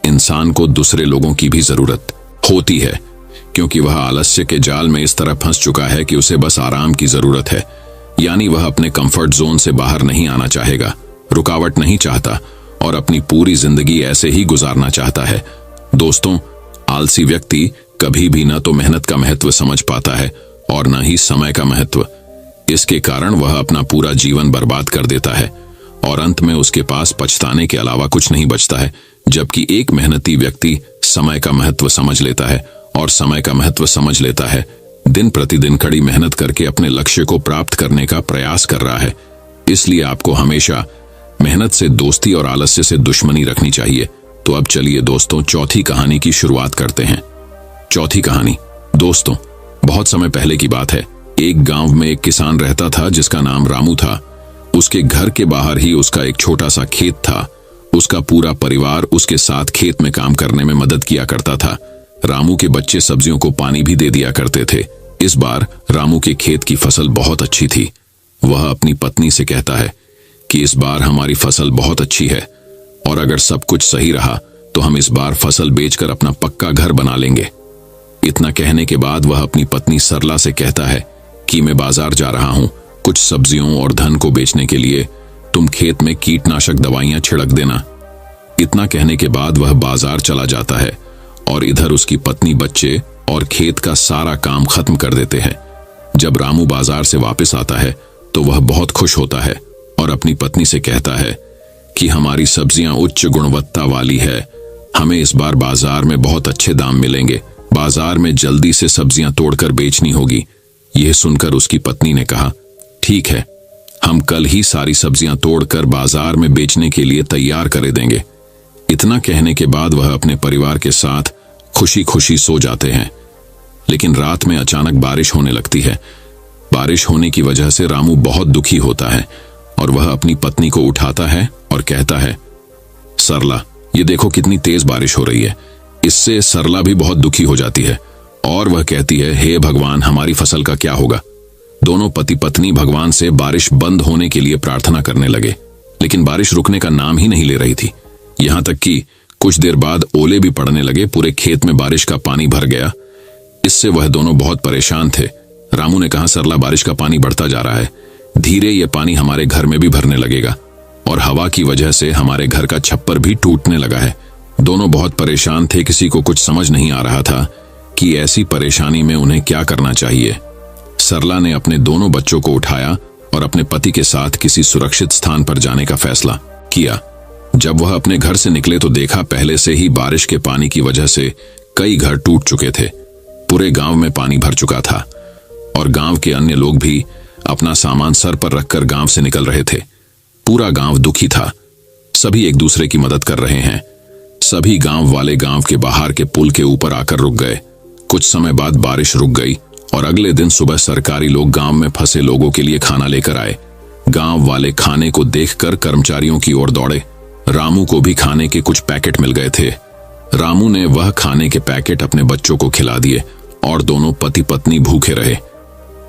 इंसान को दूसरे लोगों की भी जरूरत होती है, क्योंकि वह आलस्य के जाल में इस तरह फंस चुका है कि उसे बस आराम की जरूरत है। यानी वह अपने कंफर्ट जोन से बाहर नहीं आना चाहेगा, रुकावट नहीं चाहता, और अपनी पूरी जिंदगी ऐसे ही गुजारना चाहता है। दोस्तों, आलसी व्यक्ति कभी भी न तो मेहनत का महत्व समझ पाता है और न ही समय का महत्व। इसके कारण वह अपना पूरा जीवन बर्बाद कर देता है, और अंत में उसके पास पछताने के अलावा कुछ नहीं बचता है। जबकि एक मेहनती व्यक्ति समय का महत्व समझ लेता है, और समय का महत्व समझ लेता है, दिन प्रतिदिन कड़ी मेहनत करके अपने लक्ष्य को प्राप्त करने का प्रयास कर रहा है। इसलिए आपको हमेशा मेहनत से दोस्ती और आलस्य से दुश्मनी रखनी चाहिए। तो अब चलिए दोस्तों, चौथी कहानी की शुरुआत करते हैं। चौथी कहानी। दोस्तों, बहुत समय पहले की बात है। एक गांव में एक किसान रहता था जिसका नाम रामू था। उसके घर के बाहर ही उसका एक छोटा सा खेत था। उसका पूरा परिवार उसके साथ खेत में काम करने में मदद किया करता था। रामू के बच्चे सब्जियों को पानी भी दे दिया करते थे। इस बार रामू के खेत की फसल बहुत अच्छी थी। वह अपनी पत्नी से कहता है कि इस बार हमारी फसल बहुत अच्छी है, और अगर सब कुछ सही रहा तो हम इस बार फसल बेचकर अपना पक्का घर बना लेंगे। इतना कहने के बाद वह अपनी पत्नी सरला से कहता है कि मैं बाजार जा रहा हूं कुछ सब्जियों और धन को बेचने के लिए, तुम खेत में कीटनाशक दवाइयां छिड़क देना। इतना कहने के बाद वह बाजार चला जाता है, और इधर उसकी पत्नी, बच्चे और खेत का सारा काम खत्म कर देते हैं। जब रामू बाजार से वापस आता है तो वह बहुत खुश होता है और अपनी पत्नी से कहता है कि हमारी सब्जियां उच्च गुणवत्ता वाली है, हमें इस बार बाजार में बहुत अच्छे दाम मिलेंगे। बाजार में जल्दी से सब्जियां तोड़कर बेचनी होगी। यह सुनकर उसकी पत्नी ने कहा, ठीक है, हम कल ही सारी सब्जियां तोड़कर बाजार में बेचने के लिए तैयार कर देंगे। इतना कहने के बाद वह अपने परिवार के साथ खुशी खुशी सो जाते हैं। लेकिन रात में अचानक बारिश होने लगती है। बारिश होने की वजह से रामू बहुत दुखी होता है, और वह अपनी पत्नी को उठाता है और कहता है, सरला, ये देखो कितनी तेज बारिश हो रही है। इससे सरला भी बहुत दुखी हो जाती है, और वह कहती है, हे भगवान, हमारी फसल का क्या होगा। दोनों पति पत्नी भगवान से बारिश बंद होने के लिए प्रार्थना करने लगे, लेकिन बारिश रुकने का नाम ही नहीं ले रही थी। यहां तक कि कुछ देर बाद ओले भी पड़ने लगे। पूरे खेत में बारिश का पानी भर गया। इससे वह दोनों बहुत परेशान थे। रामू ने कहा, सरला, बारिश का पानी बढ़ता जा रहा है, धीरे ये पानी हमारे घर में भी भरने लगेगा, और हवा की वजह से हमारे घर का छप्पर भी टूटने लगा है। दोनों बहुत परेशान थे। किसी को कुछ समझ नहीं आ रहा था कि ऐसी परेशानी में उन्हें क्या करना चाहिए। सरला ने अपने दोनों बच्चों को उठाया और अपने पति के साथ किसी सुरक्षित स्थान पर जाने का फैसला किया। जब वह अपने घर से निकले तो देखा पहले से ही बारिश के पानी की वजह से कई घर टूट चुके थे। पूरे गांव में पानी भर चुका था, और गांव के अन्य लोग भी अपना सामान सर पर रखकर गांव से निकल रहे थे। पूरा गांव दुखी था। सभी एक दूसरे की मदद कर रहे हैं। सभी गांव वाले गांव के बाहर के पुल के ऊपर आकर रुक गए। कुछ समय बाद बारिश रुक गई, और अगले दिन सुबह सरकारी लोग गांव में फंसे लोगों के लिए खाना लेकर आए। गांव वाले खाने को देखकर कर्मचारियों की ओर दौड़े। रामू को भी खाने के कुछ पैकेट मिल गए थे। रामू ने वह खाने के पैकेट अपने बच्चों को खिला दिए, और दोनों पति पत्नी भूखे रहे।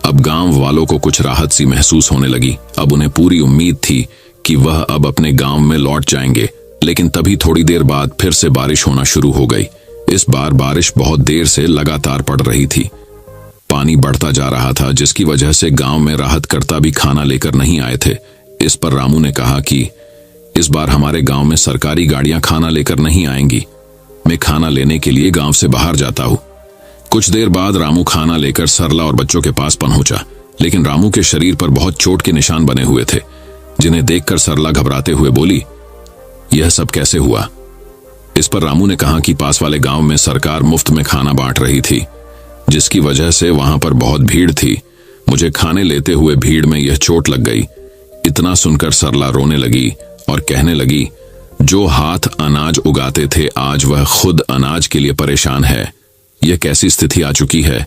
अब गांव वालों को कुछ राहत सी महसूस होने लगी। अब उन्हें पूरी उम्मीद थी कि वह अब अपने गांव में लौट जाएंगे। लेकिन तभी थोड़ी देर बाद फिर से बारिश होना शुरू हो गई। इस बार बारिश बहुत देर से लगातार पड़ रही थी। पानी बढ़ता जा रहा था, जिसकी वजह से गांव में राहतकर्ता भी खाना लेकर नहीं आए थे। इस पर रामू ने कहा कि इस बार हमारे गांव में सरकारी गाड़ियां खाना लेकर नहीं आएंगी। मैं खाना लेने के लिए गांव से बाहर जाता हूं। कुछ देर बाद रामू खाना लेकर सरला और बच्चों के पास पहुंचा, लेकिन रामू के शरीर पर बहुत चोट के निशान बने हुए थे, जिन्हें देखकर सरला घबराते हुए बोली, यह सब कैसे हुआ? इस पर रामू ने कहा कि पास वाले गांव में सरकार मुफ्त में खाना बांट रही थी, जिसकी वजह से वहां पर बहुत भीड़ थी। मुझे खाने लेते हुए भीड़ में यह चोट लग गई। इतना सुनकर सरला रोने लगी और कहने लगी, जो हाथ अनाज उगाते थे आज वह खुद अनाज के लिए परेशान है। यह कैसी स्थिति आ चुकी है?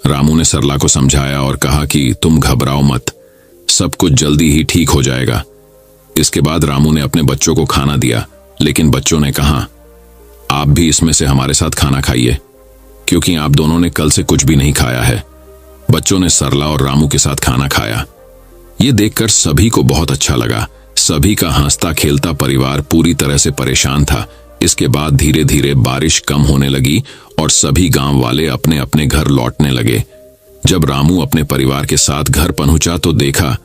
रामू ने सरला को समझाया और कहा कि तुम घबराओ मत, सब कुछ जल्दी ही ठीक हो जाएगा। इसके बाद रामू ने अपने बच्चों को खाना दिया, लेकिन बच्चों ने कहा, आप भी इसमें से हमारे साथ खाना खाइए, क्योंकि आप दोनों ने कल से कुछ भी नहीं खाया है। बच्चों ने सरला और रामू के साथ खाना खाया। ये देखकर सभी को बहुत अच्छा लगा। सभी का हंसता खेलता परिवार पूरी तरह से परेशान था। इसके बाद धीरे धीरे बारिश कम होने लगी और सभी गांव वाले अपने अपने घर लौटने लगे। जब रामू अपने परिवार के साथ घर पहुंचा तो देखा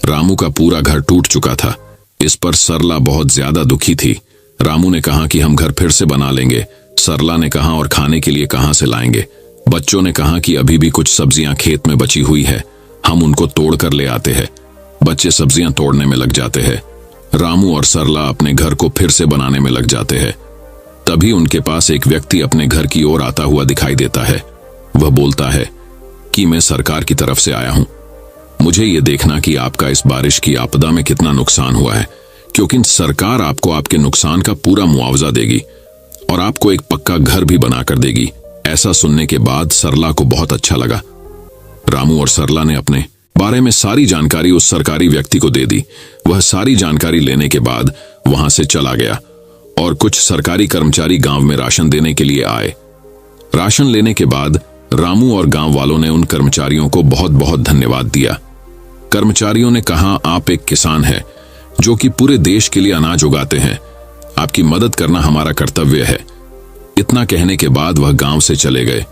रामू का पूरा घर टूट चुका था। इस पर सरला बहुत ज्यादा दुखी थी। रामू ने कहा कि हम घर फिर से बना लेंगे। सरला ने कहा, और खाने के लिए कहां से लाएंगे? बच्चों ने कहा कि अभी भी कुछ सब्जियां खेत में बची हुई है, हम उनको तोड़ कर ले आते हैं। बच्चे सब्जियां तोड़ने में लग जाते हैं। रामू और सरला अपने घर को फिर से बनाने में लग जाते हैं। तभी उनके पास एक व्यक्ति अपने घर की ओर आता हुआ दिखाई देता है। वह बोलता है कि मैं सरकार की तरफ से आया हूं, मुझे ये देखना कि आपका इस बारिश की आपदा में कितना नुकसान हुआ है, क्योंकि सरकार आपको आपके नुकसान का पूरा मुआवजा देगी और आपको एक पक्का घर भी बनाकर देगी। ऐसा सुनने के बाद सरला को बहुत अच्छा लगा। रामू और सरला ने अपने बारे में सारी जानकारी उस सरकारी व्यक्ति को दे दी। वह सारी जानकारी लेने के बाद वहां से चला गया और कुछ सरकारी कर्मचारी गांव में राशन देने के लिए आए। राशन लेने के बाद रामू और गांव वालों ने उन कर्मचारियों को बहुत बहुत धन्यवाद दिया। कर्मचारियों ने कहा, आप एक किसान हैं जो कि पूरे देश के लिए अनाज उगाते हैं, आपकी मदद करना हमारा कर्तव्य है। इतना कहने के बाद वह गांव से चले गए।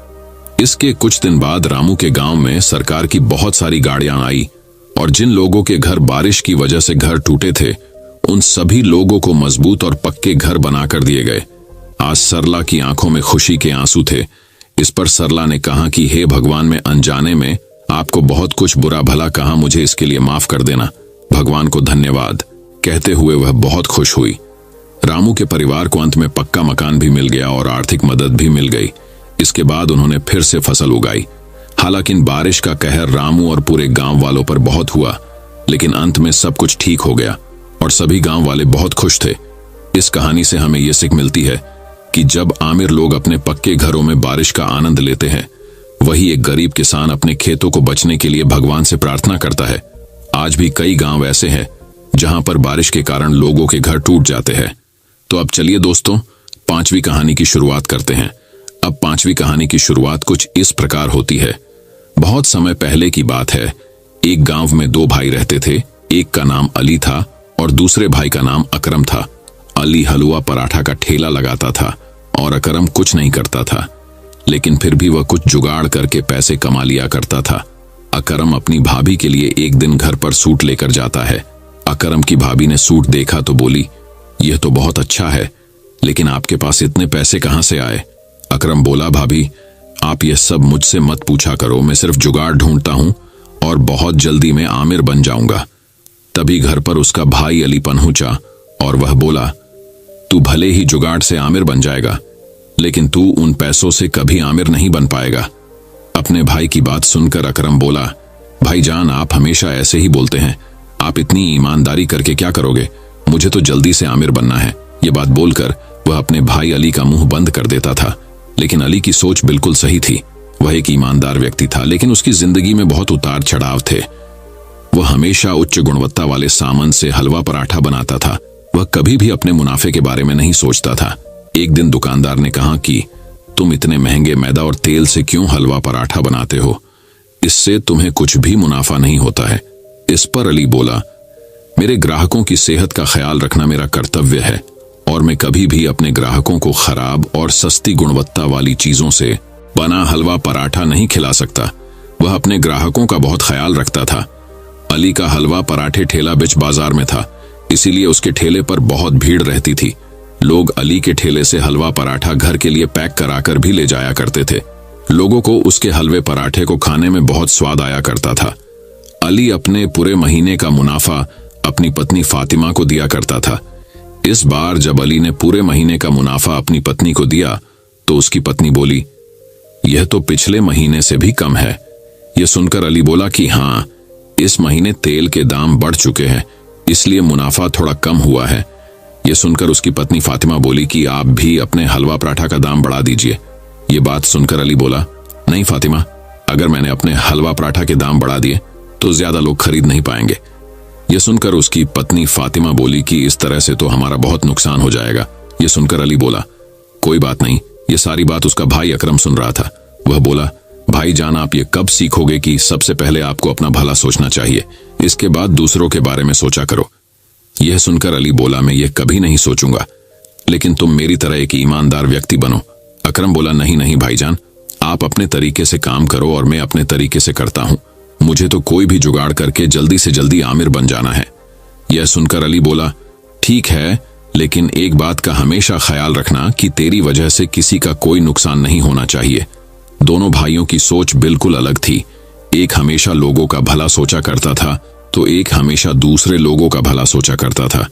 इसके कुछ दिन बाद रामू के गांव में सरकार की बहुत सारी गाड़ियां आई और जिन लोगों के घर बारिश की वजह से घर टूटे थे उन सभी लोगों को मजबूत और पक्के घर बनाकर दिए गए। आज सरला की आंखों में खुशी के आंसू थे। इस पर सरला ने कहा कि हे भगवान, मैं अनजाने में आपको बहुत कुछ बुरा भला कहा, मुझे इसके लिए माफ कर देना, भगवान को धन्यवाद। कहते हुए वह बहुत खुश हुई। रामू के परिवार को अंत में पक्का मकान भी मिल गया और आर्थिक मदद भी मिल गई। इसके बाद उन्होंने फिर से फसल उगाई। हालांकि बारिश का कहर रामू और पूरे गांव वालों पर बहुत हुआ, लेकिन अंत में सब कुछ ठीक हो गया और सभी गांव वाले बहुत खुश थे। इस कहानी से हमें यह सीख मिलती है कि जब आमिर लोग अपने पक्के घरों में बारिश का आनंद लेते हैं, वही एक गरीब किसान अपने खेतों को बचने के लिए भगवान से प्रार्थना करता है। आज भी कई गांव ऐसे हैं जहां पर बारिश के कारण लोगों के घर टूट जाते हैं। तो अब चलिए दोस्तों, 5वीं कहानी की शुरुआत करते हैं। अब 5वीं कहानी की शुरुआत कुछ इस प्रकार होती है। बहुत समय पहले की बात है। एक गांव में 2 भाई रहते थे। एक का नाम अली था और दूसरे भाई का नाम अकरम था। अली हलवा पराठा का ठेला लगाता था और अकरम कुछ नहीं करता था, लेकिन फिर भी वह कुछ जुगाड़ करके पैसे कमा लिया करता था। अकरम अपनी भाभी के लिए एक दिन घर पर सूट लेकर जाता है। अकरम की भाभी ने सूट देखा तो बोली, यह तो बहुत अच्छा है, लेकिन आपके पास इतने पैसे कहां से आए? अकरम बोला, भाभी आप यह सब मुझसे मत पूछा करो, मैं सिर्फ जुगाड़ ढूंढता हूं और बहुत जल्दी मैं आमिर बन जाऊंगा। तभी घर पर उसका भाई अली पहुंचा और वह बोला, तू भले ही जुगाड़ से आमिर बन जाएगा, लेकिन तू उन पैसों से कभी आमिर नहीं बन पाएगा। अपने भाई की बात सुनकर अकरम बोला, भाईजान आप हमेशा ऐसे ही बोलते हैं, आप इतनी ईमानदारी करके क्या करोगे? मुझे तो जल्दी से आमिर बनना है। ये बात बोलकर वह अपने भाई अली का मुंह बंद कर देता था। लेकिन अली की सोच बिल्कुल सही थी। वह एक ईमानदार व्यक्ति था, लेकिन उसकी जिंदगी में बहुत उतार चढ़ाव थे। वह हमेशा उच्च गुणवत्ता वाले सामान से हलवा पराठा बनाता था। वह कभी भी अपने मुनाफे के बारे में नहीं सोचता था। एक दिन दुकानदार ने कहा कि तुम इतने महंगे मैदा और तेल से क्यों हलवा पराठा बनाते हो? इससे तुम्हें कुछ भी मुनाफा नहीं होता है। इस पर अली बोला, मेरे ग्राहकों की सेहत का ख्याल रखना मेरा कर्तव्य है और मैं कभी भी अपने ग्राहकों को खराब और सस्ती गुणवत्ता वाली चीजों से बना हलवा पराठा नहीं खिला सकता। वह अपने ग्राहकों का बहुत ख्याल रखता था। अली का हलवा पराठे ठेला बिच बाजार में था, इसीलिए उसके ठेले पर बहुत भीड़ रहती थी। लोग अली के ठेले से हलवा पराठा घर के लिए पैक कराकर भी ले जाया करते थे। लोगों को उसके हलवे पराठे को खाने में बहुत स्वाद आया करता था। अली अपने पूरे महीने का मुनाफा अपनी पत्नी फातिमा को दिया करता था। इस बार जब अली ने पूरे महीने का मुनाफा अपनी पत्नी को दिया तो उसकी पत्नी बोली, यह तो पिछले महीने से भी कम है। यह सुनकर अली बोला कि हाँ, इस महीने तेल के दाम बढ़ चुके हैं, इसलिए मुनाफा थोड़ा कम हुआ है। यह सुनकर उसकी पत्नी फातिमा बोली कि आप भी अपने हलवा पराठा का दाम बढ़ा दीजिए। ये बात सुनकर अली बोला, नहीं फातिमा, अगर मैंने अपने हलवा पराठा के दाम बढ़ा दिए तो ज्यादा लोग खरीद नहीं पाएंगे। यह सुनकर उसकी पत्नी फातिमा बोली कि इस तरह से तो हमारा बहुत नुकसान हो जाएगा। यह सुनकर अली बोला, कोई बात नहीं। यह सारी बात उसका भाई अकरम सुन रहा था। वह बोला, भाईजान, आप ये कब सीखोगे कि सबसे पहले आपको अपना भला सोचना चाहिए, इसके बाद दूसरों के बारे में सोचा करो। यह सुनकर अली बोला, मैं ये कभी नहीं सोचूंगा, लेकिन तुम मेरी तरह एक ईमानदार व्यक्ति बनो। अकरम बोला, नहीं नहीं भाईजान, आप अपने तरीके से काम करो और मैं अपने तरीके से करता हूं। मुझे तो कोई भी जुगाड़ करके जल्दी से जल्दी आमिर बन जाना है। यह सुनकर अली बोला, ठीक है, लेकिन एक बात का हमेशा ख्याल रखना कि तेरी वजह से किसी का कोई नुकसान नहीं होना चाहिए। दोनों भाइयों की सोच बिल्कुल अलग थी। एक हमेशा लोगों का भला सोचा करता था तो एक हमेशा दूसरे लोगों का भला सोचा करता था।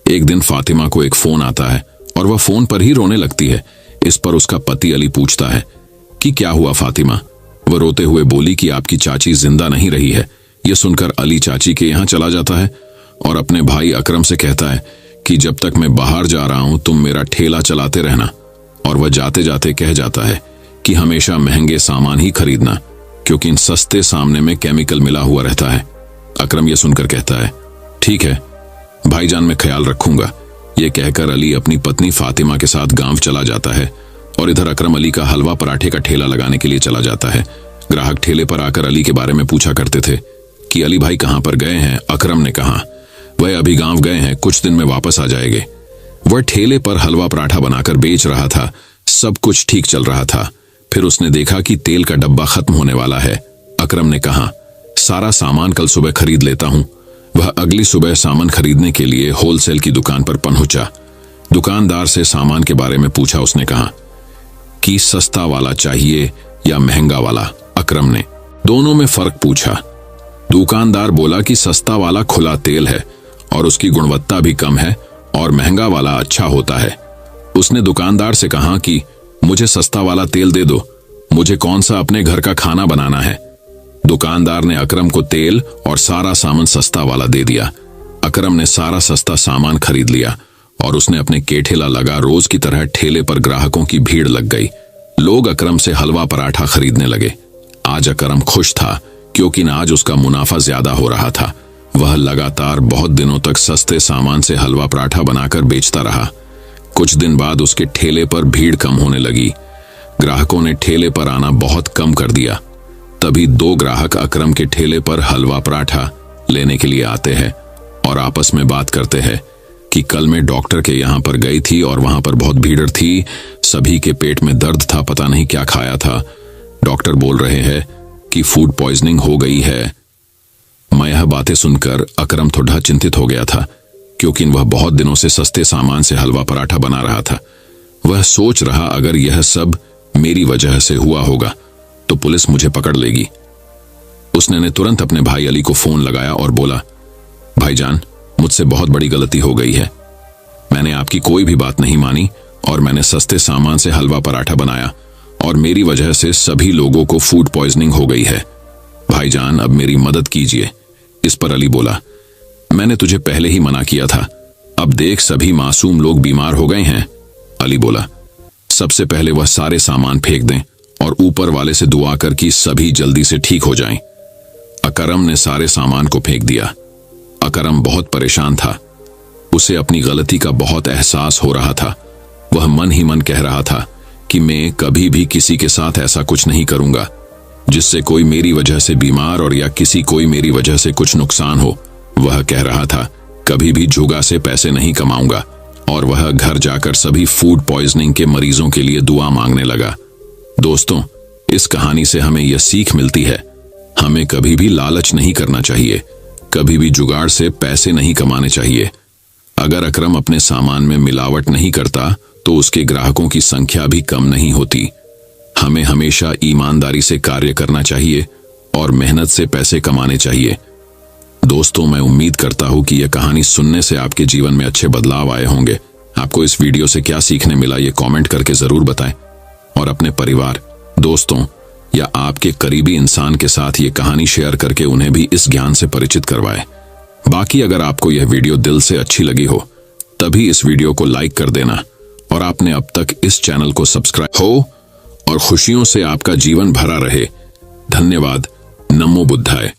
एक दिन फातिमा को एक फोन आता है और वह फोन पर ही रोने लगती है। इस पर उसका पति अली पूछता है कि क्या हुआ फातिमा। वह रोते हुए बोली कि आपकी चाची जिंदा नहीं रही है। यह सुनकर अली चाची के यहाँ चला जाता है और अपने भाई अकरम से कहता है कि जब तक मैं बाहर जा रहा हूं तुम मेरा ठेला चलाते रहना। और वह जाते जाते कह जाता है कि हमेशा महंगे सामान ही खरीदना, क्योंकि इन सस्ते सामने में केमिकल मिला हुआ रहता है। अकरम यह सुनकर कहता है, ठीक है भाईजान, मैं ख्याल रखूंगा। यह कहकर अली अपनी पत्नी फातिमा के साथ गांव चला जाता है और इधर अकरम अली का हलवा पराठे का ठेला लगाने के लिए चला जाता है। ग्राहक ठेले पर आकर अली के बारे में पूछा करते थे कि अली भाई कहां पर गए हैं। अकरम ने कहा, वह अभी गांव गए हैं, कुछ दिन में वापस आ जाएंगे। वह ठेले पर हलवा पराठा बनाकर बेच रहा था। सब कुछ ठीक चल रहा था। फिर उसने देखा कि तेल का डब्बा खत्म होने वाला है। अकरम ने कहा, सारा सामान कल सुबह खरीद लेता हूं। वह अगली सुबह सामान खरीदने के लिए होलसेल की दुकान पर पहुंचा। दुकानदार से सामान के बारे में पूछा। उसने कहा कि सस्ता वाला चाहिए या महंगा वाला। अकरम ने दोनों में फर्क पूछा। दुकानदार बोला कि सस्ता वाला खुला तेल है और उसकी गुणवत्ता भी कम है और महंगा वाला अच्छा होता है। उसने दुकानदार से कहा कि मुझे सस्ता वाला तेल दे दो, मुझे कौन सा अपने घर का खाना बनाना है। दुकानदार ने अकरम को तेल और सारा सामान सस्ता वाला दे दिया। अकरम ने सारा सस्ता सामान खरीद लिया और उसने अपने ठेला लगा। रोज की तरह ठेले पर ग्राहकों की भीड़ लग गई। लोग अकरम से हलवा पराठा खरीदने लगे। आज अकरम खुश था क्योंकि आज उसका मुनाफा ज्यादा हो रहा था। वह लगातार बहुत दिनों तक सस्ते सामान से हलवा पराठा बनाकर बेचता रहा। कुछ दिन बाद उसके ठेले पर भीड़ कम होने लगी। ग्राहकों ने ठेले पर आना बहुत कम कर दिया। तभी दो ग्राहक अकरम के ठेले पर हलवा पराठा लेने के लिए आते हैं और आपस में बात करते हैं कि कल मैं डॉक्टर के यहाँ पर गई थी और वहां पर बहुत भीड़ थी। सभी के पेट में दर्द था, पता नहीं क्या खाया था। डॉक्टर बोल रहे हैं कि फूड पॉइजनिंग हो गई है। मैं यह बातें सुनकर अकरम थोड़ा चिंतित हो गया था, क्योंकि वह बहुत दिनों से सस्ते सामान से हलवा पराठा बना रहा था। वह सोच रहा, अगर यह सब मेरी वजह से हुआ होगा तो पुलिस मुझे पकड़ लेगी। उसने तुरंत अपने भाई अली को फोन लगाया और बोला, भाईजान, मुझसे बहुत बड़ी गलती हो गई है। मैंने आपकी कोई भी बात नहीं मानी और मैंने सस्ते सामान से हलवा पराठा बनाया और मेरी वजह से सभी लोगों को फूड पॉइजनिंग हो गई है। भाईजान, अब मेरी मदद कीजिए। इस पर अली बोला, मैंने तुझे पहले ही मना किया था, अब देख सभी मासूम लोग बीमार हो गए हैं। अली बोला, सबसे पहले वह सारे सामान फेंक दें और ऊपर वाले से दुआ कर कि सभी जल्दी से ठीक हो जाएं। अकरम ने सारे सामान को फेंक दिया। अकरम बहुत परेशान था। उसे अपनी गलती का बहुत एहसास हो रहा था। वह मन ही मन कह रहा था कि मैं कभी भी किसी के साथ ऐसा कुछ नहीं करूंगा जिससे कोई मेरी वजह से बीमार और या किसी कोई मेरी वजह से कुछ नुकसान हो। वह कह रहा था, कभी भी जुआ से पैसे नहीं कमाऊंगा। और वह घर जाकर सभी फूड पॉइजनिंग के मरीजों के लिए दुआ मांगने लगा। दोस्तों, इस कहानी से हमें यह सीख मिलती है, हमें कभी भी लालच नहीं करना चाहिए, कभी भी जुगाड़ से पैसे नहीं कमाने चाहिए। अगर अकरम अपने सामान में मिलावट नहीं करता तो उसके ग्राहकों की संख्या भी कम नहीं होती। हमें हमेशा ईमानदारी से कार्य करना चाहिए और मेहनत से पैसे कमाने चाहिए। दोस्तों, मैं उम्मीद करता हूं कि यह कहानी सुनने से आपके जीवन में अच्छे बदलाव आए होंगे। आपको इस वीडियो से क्या सीखने मिला ये कमेंट करके जरूर बताएं और अपने परिवार, दोस्तों या आपके करीबी इंसान के साथ ये कहानी शेयर करके उन्हें भी इस ज्ञान से परिचित करवाएं। बाकी अगर आपको यह वीडियो दिल से अच्छी लगी हो तभी इस वीडियो को लाइक कर देना और आपने अब तक इस चैनल को सब्सक्राइब हो और खुशियों से आपका जीवन भरा रहे। धन्यवाद। नमो बुद्धाय।